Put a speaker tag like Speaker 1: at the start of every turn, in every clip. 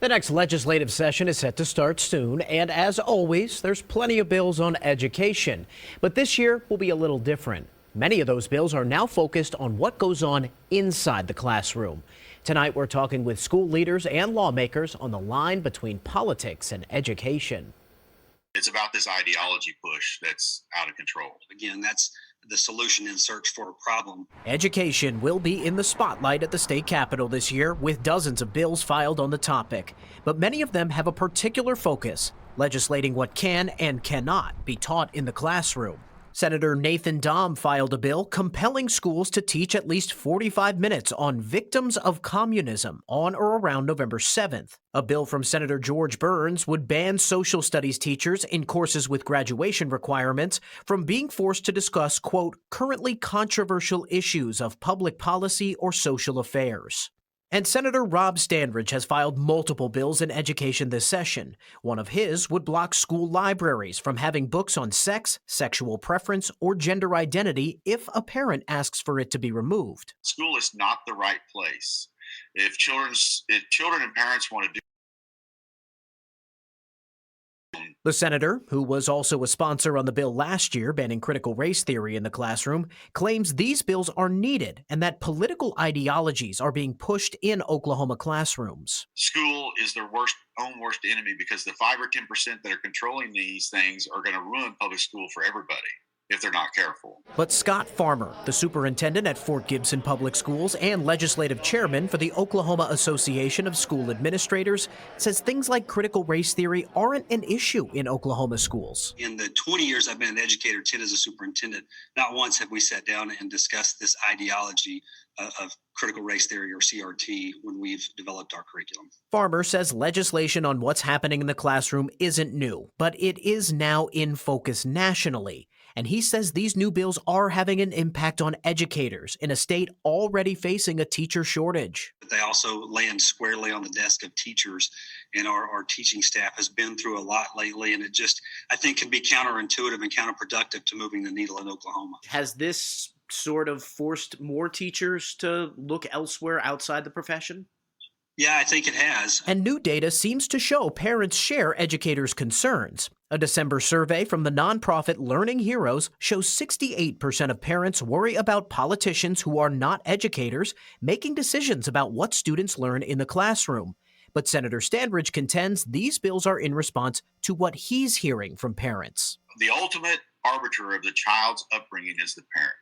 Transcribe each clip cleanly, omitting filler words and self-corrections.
Speaker 1: The next legislative session is set to start soon, and as always, there's plenty of bills on education. But this year will be a little different. Many of those bills are now focused on what goes on inside the classroom. Tonight, we're talking with school leaders and lawmakers on the line between politics and education.
Speaker 2: It's about this ideology push that's out of control.
Speaker 3: Again, that's the solution in search for a problem.
Speaker 1: Education will be in the spotlight at the state capitol this year, with dozens of bills filed on the topic. But many of them have a particular focus, legislating what can and cannot be taught in the classroom. Senator Nathan Dahm filed a bill compelling schools to teach at least 45 minutes on victims of communism on or around November 7th. A bill from Senator George Burns would ban social studies teachers in courses with graduation requirements from being forced to discuss, quote, currently controversial issues of public policy or social affairs. And Senator Rob Standridge has filed multiple bills in education this session. One of his would block school libraries from having books on sex, sexual preference, or gender identity if a parent asks for it to be removed.
Speaker 2: School is not the right place. If children and parents want to do.
Speaker 1: The senator, who was also a sponsor on the bill last year banning critical race theory in the classroom, claims these bills are needed and that political ideologies are being pushed in Oklahoma classrooms.
Speaker 2: School is their own worst enemy, because the 5 or 10% that are controlling these things are going to ruin public school for everybody if they're not careful.
Speaker 1: But Scott Farmer, the superintendent at Fort Gibson Public Schools and legislative chairman for the Oklahoma Association of School Administrators, says things like critical race theory aren't an issue in Oklahoma schools.
Speaker 3: In the 20 years I've been an educator, 10 as a superintendent, not once have we sat down and discussed this ideology of critical race theory, or CRT, when we've developed our curriculum.
Speaker 1: Farmer says legislation on what's happening in the classroom isn't new, but it is now in focus nationally. And he says these new bills are having an impact on educators in a state already facing a teacher shortage.
Speaker 3: But they also land squarely on the desk of teachers, and our teaching staff has been through a lot lately, and it just, I think, can be counterintuitive and counterproductive to moving the needle in Oklahoma.
Speaker 4: Has this sort of forced more teachers to look elsewhere outside the profession?
Speaker 3: Yeah, I think it has.
Speaker 1: And new data seems to show parents share educators' concerns. A December survey from the nonprofit Learning Heroes shows 68% of parents worry about politicians who are not educators making decisions about what students learn in the classroom. But Senator Standridge contends these bills are in response to what he's hearing from parents.
Speaker 2: The ultimate arbiter of the child's upbringing is the parent.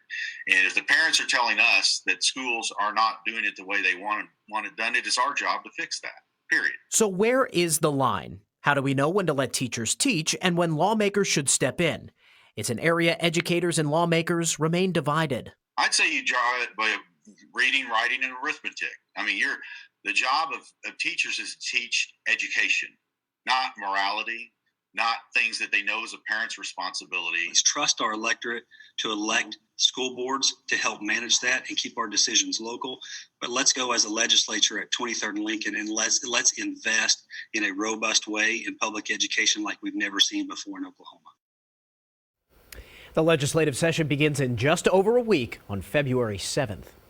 Speaker 2: And if the parents are telling us that schools are not doing it the way they want it done, it is our job to fix that, period.
Speaker 1: So where is the line? How do we know when to let teachers teach and when lawmakers should step in? It's an area educators and lawmakers remain divided.
Speaker 2: I'd say you draw it by reading, writing, and arithmetic. I mean, the job of teachers is to teach education, not morality, not things that they know is a parent's responsibility.
Speaker 3: Let's trust our electorate to elect school boards to help manage that and keep our decisions local. But let's go as a legislature at 23rd and Lincoln, and let's invest in a robust way in public education like we've never seen before in Oklahoma.
Speaker 1: The legislative session begins in just over a week on February 7th.